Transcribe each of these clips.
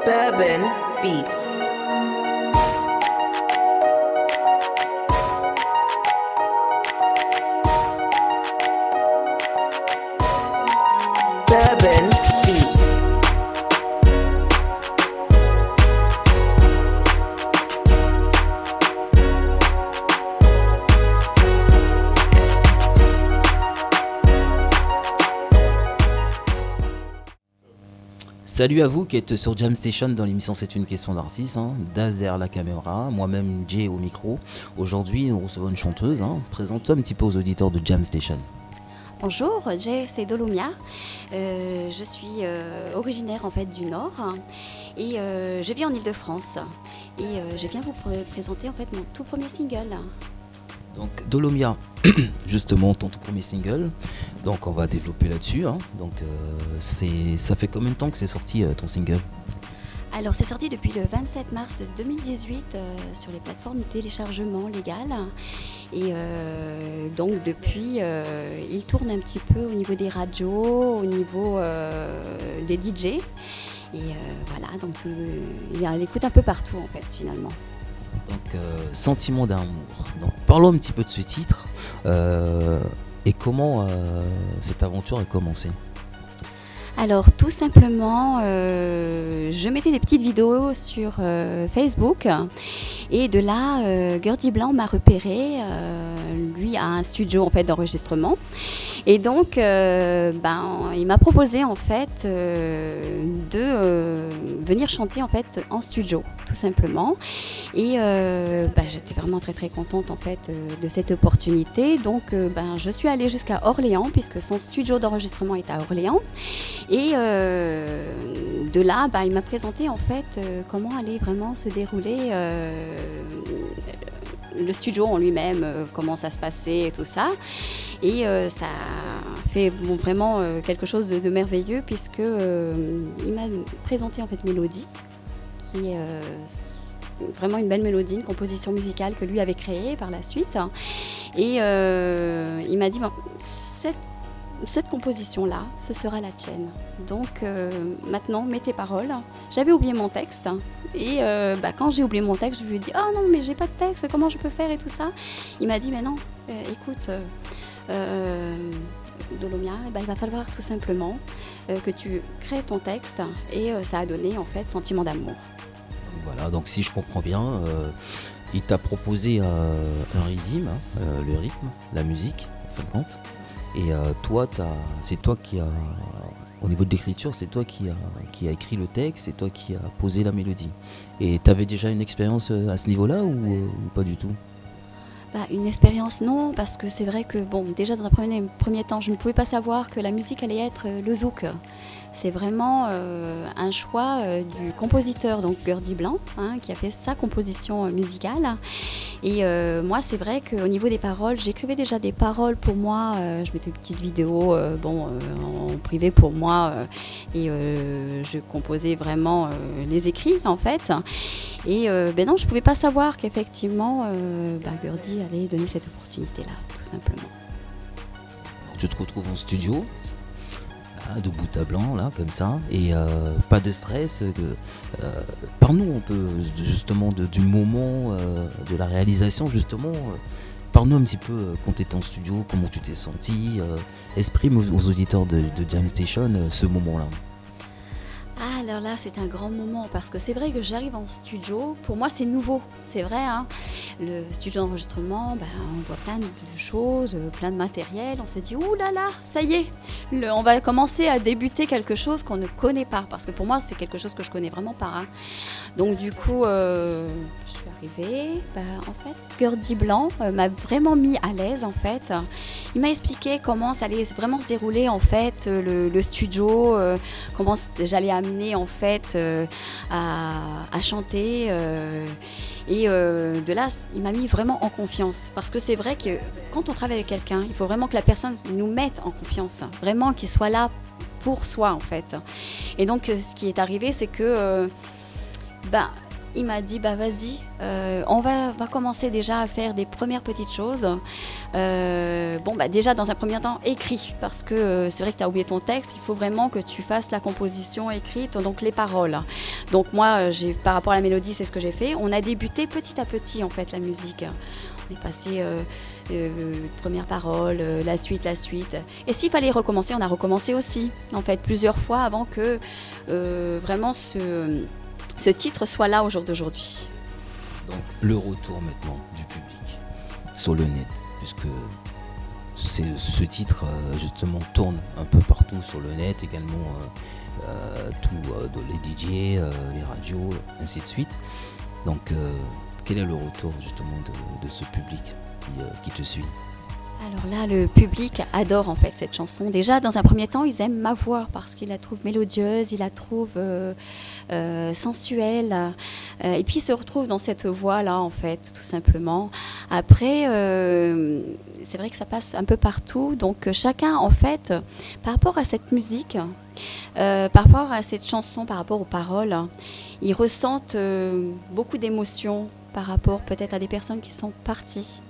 Bourbon Beats. Bourbon Beats. Salut à vous qui êtes sur Jam Station dans l'émission C'est une question d'artiste, Dazer la caméra, moi-même Jay au micro. Aujourd'hui nous recevons une chanteuse, présente-toi un petit peu aux auditeurs de Jam Station. Bonjour, Jay, c'est Dolomia. Je suis originaire en fait du Nord et je vis en Île-de-France. Et je viens vous présenter en fait mon tout premier single. Donc Dolomia, justement ton tout premier single, donc on va développer là-dessus. Donc ça fait combien de temps que c'est sorti ton single ? Alors c'est sorti depuis le 27 mars 2018 sur les plateformes de téléchargement légales. Et donc depuis, il tourne un petit peu au niveau des radios, au niveau des DJ. Et voilà, donc il écoute un peu partout en fait finalement. Donc Sentiment d'amour. Donc parlons un petit peu de ce titre et comment cette aventure a commencé. Alors tout simplement, je mettais des petites vidéos sur Facebook et de là, Gurdy Blanc m'a repéré. Lui a un studio en fait d'enregistrement et donc il m'a proposé en fait de venir chanter en fait en studio tout simplement et j'étais vraiment très très contente en fait de cette opportunité. Donc je suis allée jusqu'à Orléans puisque son studio d'enregistrement est à Orléans. Et de là, il m'a présenté en fait comment allait vraiment se dérouler le studio en lui-même, comment ça se passait et tout ça. Et ça a fait vraiment quelque chose de merveilleux puisque il m'a présenté en fait Mélodie, qui est vraiment une belle mélodie, une composition musicale que lui avait créée par la suite. Et il m'a dit cette composition-là, ce sera la tienne. Donc maintenant, mets tes paroles. J'avais oublié mon texte. Et quand j'ai oublié mon texte, je lui ai dit « Oh non, mais j'ai pas de texte, comment je peux faire ?» et tout ça. Il m'a dit « Mais non, écoute, Dolomia, il va falloir tout simplement que tu crées ton texte. » Et ça a donné en fait Sentiment d'amour. Voilà, donc si je comprends bien, il t'a proposé un rythme, le rythme, la musique, en fin de compte. Et toi, c'est toi qui a, au niveau de l'écriture, c'est toi qui a écrit le texte, c'est toi qui a posé la mélodie. Et tu avais déjà une expérience à ce niveau-là ou pas du tout ? Une expérience non, parce que c'est vrai que déjà dans un premier temps, je ne pouvais pas savoir que la musique allait être le zouk. C'est vraiment un choix du compositeur, donc Gurdy Blanc, qui a fait sa composition musicale. Et moi, c'est vrai qu'au niveau des paroles, j'écrivais déjà des paroles pour moi. Je mettais une petite vidéo en privé pour moi et je composais vraiment les écrits en fait. Et non, je ne pouvais pas savoir qu'effectivement Gurdy allait donner cette opportunité-là, tout simplement. Tu te retrouves en studio de bout à blanc là comme ça et pas de stress. Parle-nous un peu justement du moment de la réalisation justement. Parle-nous un petit peu quand tu étais en studio, comment tu t'es senti. Exprime aux auditeurs de Jam Station ce moment-là. Alors là, c'est un grand moment parce que c'est vrai que j'arrive en studio. Pour moi, c'est nouveau, c'est vrai. Le studio d'enregistrement, on voit plein de choses, plein de matériel. On se dit, ouh là là, ça y est, on va commencer à débuter quelque chose qu'on ne connaît pas. Parce que pour moi, c'est quelque chose que je connais vraiment pas. Donc du coup, je suis arrivée. En fait, Gurdy Blanc m'a vraiment mis à l'aise en fait. Il m'a expliqué comment ça allait vraiment se dérouler en fait, le studio, comment j'allais amener en fait à chanter. Et de là, il m'a mis vraiment en confiance. Parce que c'est vrai que quand on travaille avec quelqu'un, il faut vraiment que la personne nous mette en confiance. Vraiment qu'il soit là pour soi, en fait. Et donc, ce qui est arrivé, c'est que il m'a dit bah vas-y, on va commencer déjà à faire des premières petites choses. Bon bah déjà dans un premier temps écrit, parce que c'est vrai que tu as oublié ton texte, il faut vraiment que tu fasses la composition écrite, donc les paroles. Donc moi par rapport à la mélodie, c'est ce que j'ai fait. On a débuté petit à petit en fait la musique. On est passé première parole, la suite. Et s'il fallait recommencer, on a recommencé aussi en fait plusieurs fois avant que vraiment ce titre soit là au jour d'aujourd'hui. Donc le retour maintenant du public sur le net, puisque ce titre justement tourne un peu partout sur le net, également les DJ, les radios, ainsi de suite. Donc quel est le retour justement de ce public qui te suit ? Alors là, le public adore en fait cette chanson. Déjà, dans un premier temps, ils aiment ma voix parce qu'ils la trouvent mélodieuse, ils la trouvent sensuelle. Et puis, ils se retrouvent dans cette voix-là, en fait, tout simplement. Après, c'est vrai que ça passe un peu partout. Donc, chacun, en fait, par rapport à cette musique, par rapport à cette chanson, par rapport aux paroles, ils ressentent beaucoup d'émotions par rapport peut-être à des personnes qui sont parties.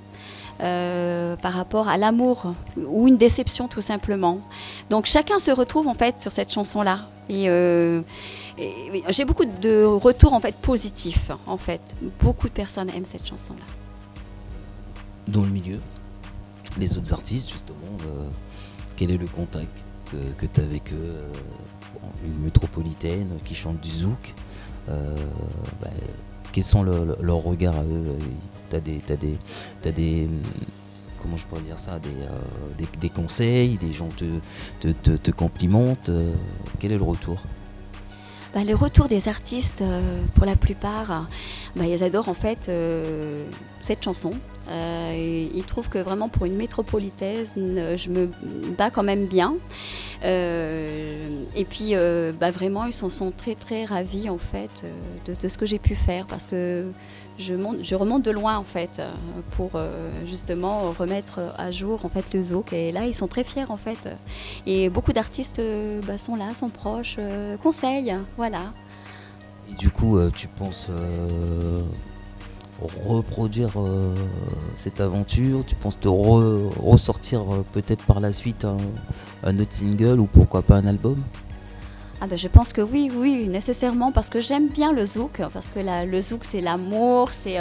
Par rapport à l'amour ou une déception tout simplement. Donc chacun se retrouve en fait sur cette chanson-là. Et j'ai beaucoup de retours en fait positifs en fait. Beaucoup de personnes aiment cette chanson-là. Dans le milieu, les autres artistes justement, quel est le contact que tu as avec eux, une métropolitaine qui chante du zouk, quels sont leurs regards à eux? T'as des comment je pourrais dire ça, des conseils, des gens te complimentent. Quel est le retour? Le retour des artistes, pour la plupart, ils adorent en fait cette chanson. Ils trouvent que vraiment pour une métropolitaine, je me bats quand même bien. Et puis vraiment, ils sont très très ravis en fait de ce que j'ai pu faire, parce que je remonte de loin en fait pour justement remettre à jour en fait le zouk. Et là, ils sont très fiers en fait. Et beaucoup d'artistes sont là, sont proches, conseillent, voilà. Et du coup, tu penses reproduire cette aventure? Tu penses te ressortir peut-être par la suite un autre single ou pourquoi pas un album? Je pense que oui, nécessairement, parce que j'aime bien le zouk, parce que le zouk c'est l'amour, c'est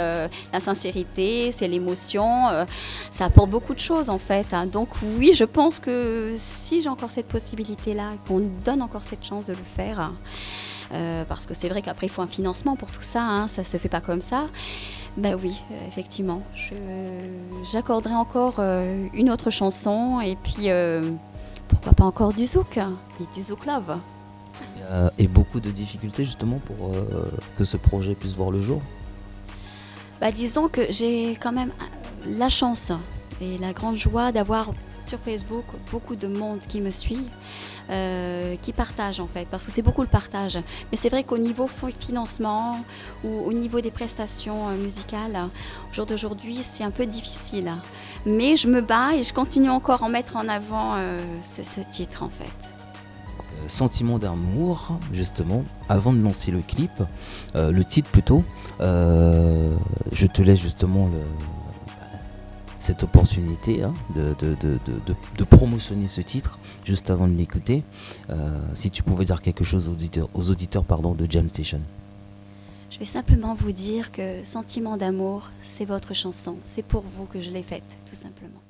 la sincérité, c'est l'émotion, ça apporte beaucoup de choses en fait. Donc oui, je pense que si j'ai encore cette possibilité-là, qu'on me donne encore cette chance de le faire, parce que c'est vrai qu'après il faut un financement pour tout ça, ça se fait pas comme ça. Oui, effectivement, j'accorderai encore une autre chanson et puis pourquoi pas encore du zouk, et du zouk love. Et beaucoup de difficultés justement pour que ce projet puisse voir le jour? Disons que j'ai quand même la chance et la grande joie d'avoir sur Facebook beaucoup de monde qui me suit, qui partage en fait, parce que c'est beaucoup le partage. Mais c'est vrai qu'au niveau financement ou au niveau des prestations musicales, au jour d'aujourd'hui, c'est un peu difficile. Mais je me bats et je continue encore à en mettre en avant ce titre en fait. Sentiment d'amour, justement, avant de lancer le clip, le titre plutôt, je te laisse justement cette opportunité de promotionner ce titre juste avant de l'écouter. Si tu pouvais dire quelque chose aux auditeurs de Jam Station. Je vais simplement vous dire que Sentiment d'amour, c'est votre chanson, c'est pour vous que je l'ai faite, tout simplement.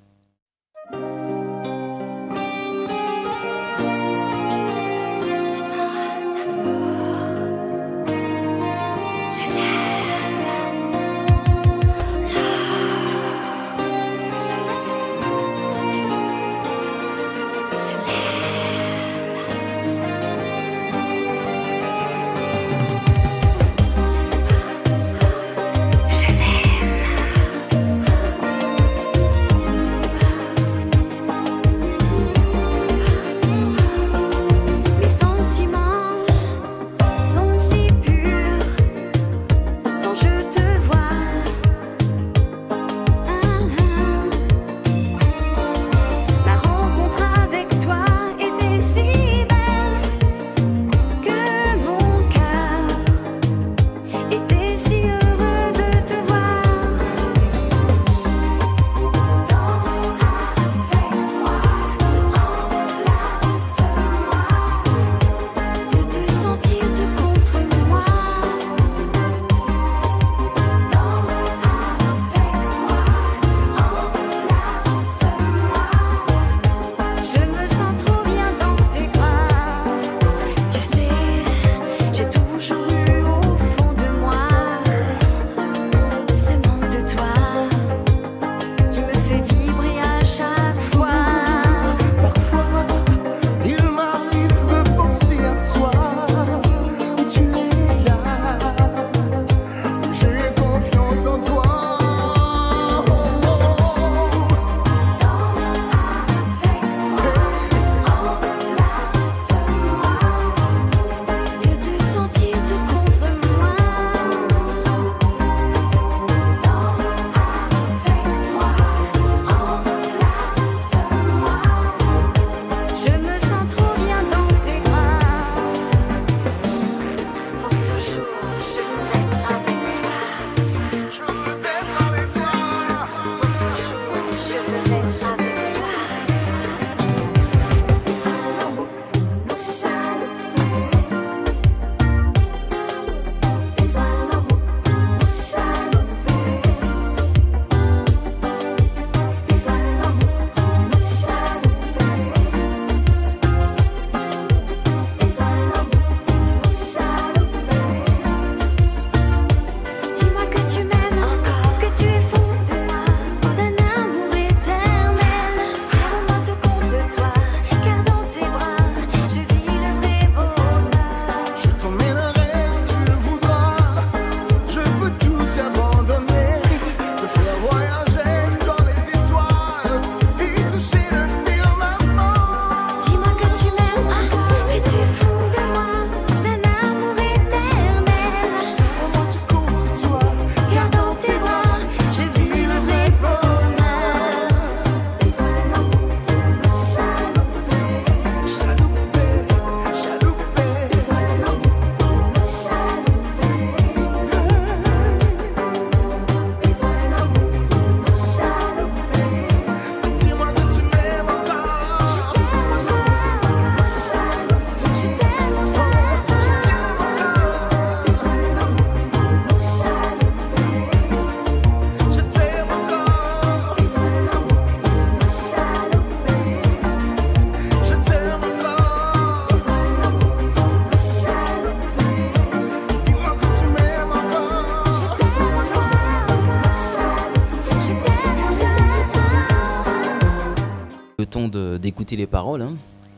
Le temps d'écouter les paroles, hein,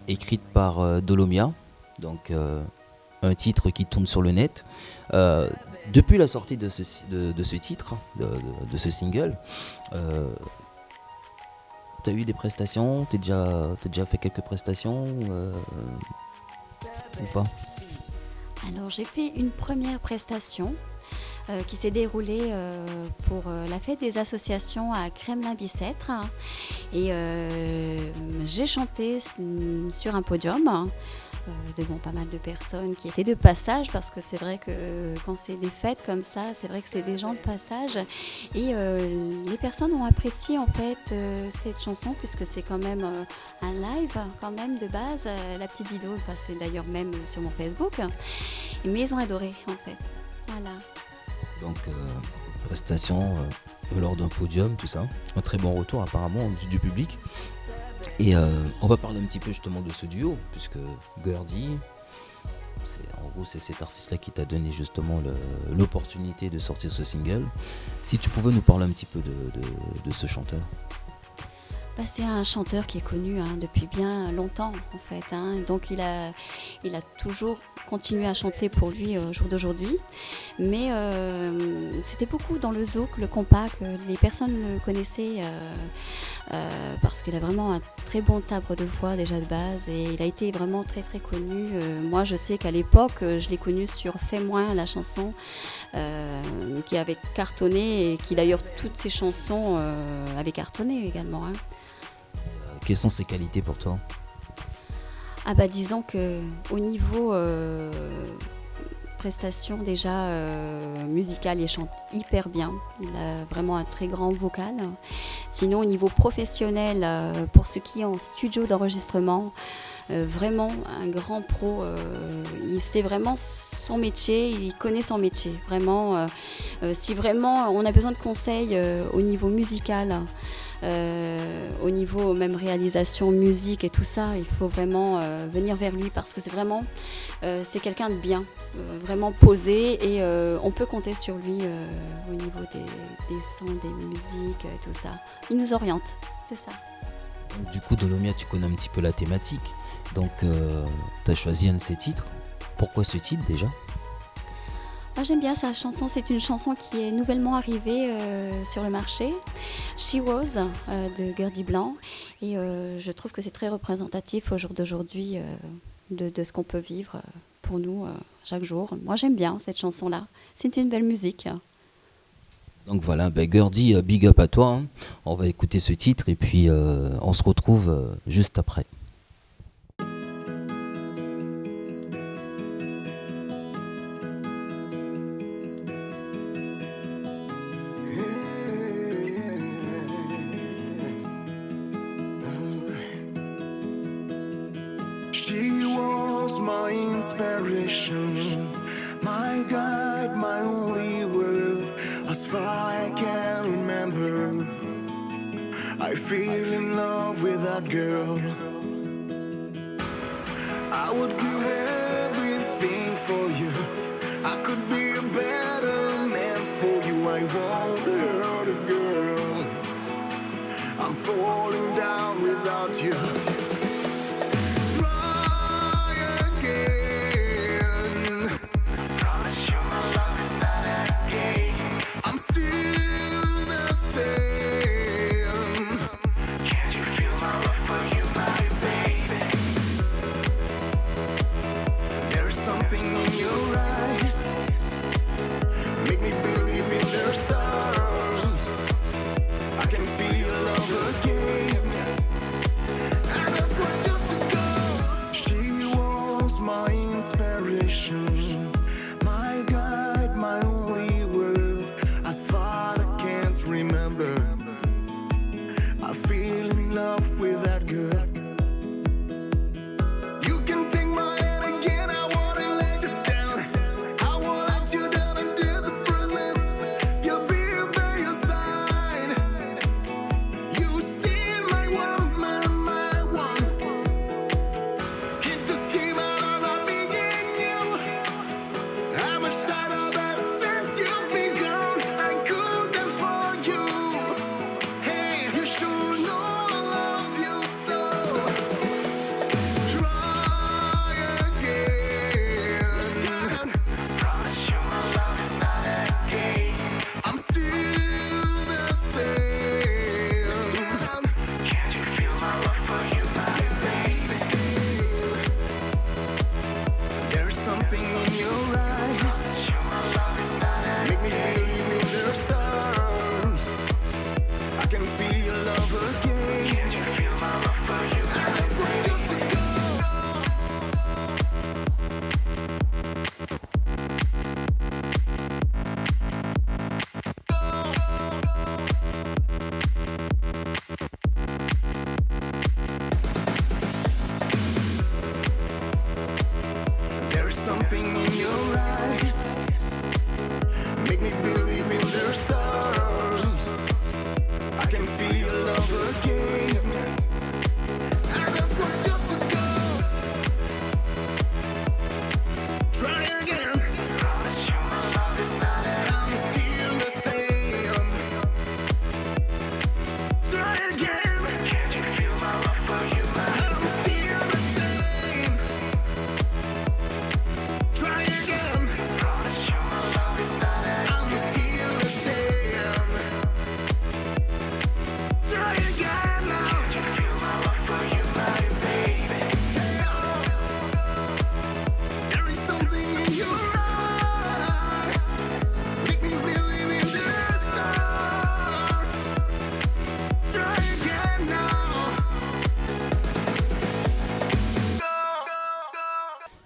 écrites par Dolomia, donc un titre qui tourne sur le net. Depuis la sortie de ce titre, de ce single, t'as eu des prestations, t'as déjà fait quelques prestations ou pas? Alors j'ai fait une première prestation qui s'est déroulée pour la fête des associations à Kremlin-Bicêtre. Et j'ai chanté sur un podium devant pas mal de personnes qui étaient de passage, parce que c'est vrai que quand c'est des fêtes comme ça, c'est vrai que c'est des gens de passage. Et les personnes ont apprécié en fait cette chanson, puisque c'est quand même un live quand même de base. La petite vidéo est passée d'ailleurs même sur mon Facebook. Mais ils ont adoré en fait. Voilà. Donc, prestation lors d'un podium, tout ça. Un très bon retour apparemment du public. Et on va parler un petit peu justement de ce duo, puisque Gerdy, en gros c'est cet artiste-là qui t'a donné justement l'opportunité de sortir ce single. Si tu pouvais nous parler un petit peu de ce chanteur. Bah, c'est un chanteur qui est connu depuis bien longtemps en fait. Donc il a toujours continué à chanter pour lui au jour d'aujourd'hui. Mais c'était beaucoup dans le zouk, le compas, que les personnes le connaissaient parce qu'il a vraiment un très bon timbre de voix déjà de base, et il a été vraiment très très connu. Moi je sais qu'à l'époque je l'ai connu sur Fais moins, la chanson qui avait cartonné, et qui d'ailleurs toutes ses chansons avaient cartonné également. Quelles sont ses qualités pour toi? Ah bah disons que au niveau prestation déjà musicale, il chante hyper bien. Il a vraiment un très grand vocal. Sinon au niveau professionnel, pour ce qui est en studio d'enregistrement, vraiment un grand pro. Il sait vraiment son métier, il connaît son métier. Vraiment, si vraiment on a besoin de conseils au niveau musical, au niveau même réalisation, musique et tout ça, il faut vraiment venir vers lui, parce que c'est quelqu'un de bien, vraiment posé, et on peut compter sur lui au niveau des sons, des musiques, tout ça. Il nous oriente, c'est ça. Du coup, Dolomia, tu connais un petit peu la thématique, donc tu as choisi un de ses titres. Pourquoi ce titre déjà? Moi, j'aime bien sa chanson, c'est une chanson qui est nouvellement arrivée sur le marché, She Was de Gerdy Blanc, et je trouve que c'est très représentatif au jour d'aujourd'hui de ce qu'on peut vivre pour nous chaque jour. Moi j'aime bien cette chanson-là, c'est une belle musique. Donc voilà, Gerdy, big up à toi, hein. On va écouter ce titre et puis on se retrouve juste après. She was my inspiration, my guide, my only world, as far I can remember. I feel in love with that girl. I would give everything for you. I could be a better man for you. I won't hurt a girl. I'm falling down without you. My guide, my only world, as far I can't remember. I feel in love with that girl. You can take my hand again, I won't let you down. I won't let you down until the present. You'll be by your side. You still my woman, my one. Can't you see my love? I begin you. I'm a shadow that since you've begun, I couldn't for you. Hey, you should know I love you.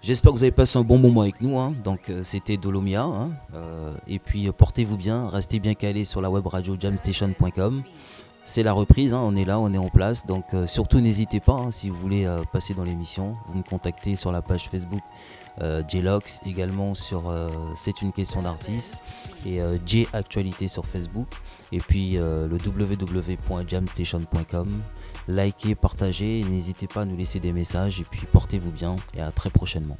J'espère que vous avez passé un bon moment avec nous. Hein. Donc c'était Dolomia. Hein. Et puis portez-vous bien, restez bien calés sur la web radio jamstation.com. C'est la reprise, hein. On est là, on est en place. Donc surtout n'hésitez pas, hein, si vous voulez passer dans l'émission, vous me contactez sur la page Facebook J-Lox, également sur C'est une question d'artiste et J Actualité sur Facebook. Et puis le www.jamstation.com. Likez, partagez, n'hésitez pas à nous laisser des messages et puis portez-vous bien et à très prochainement.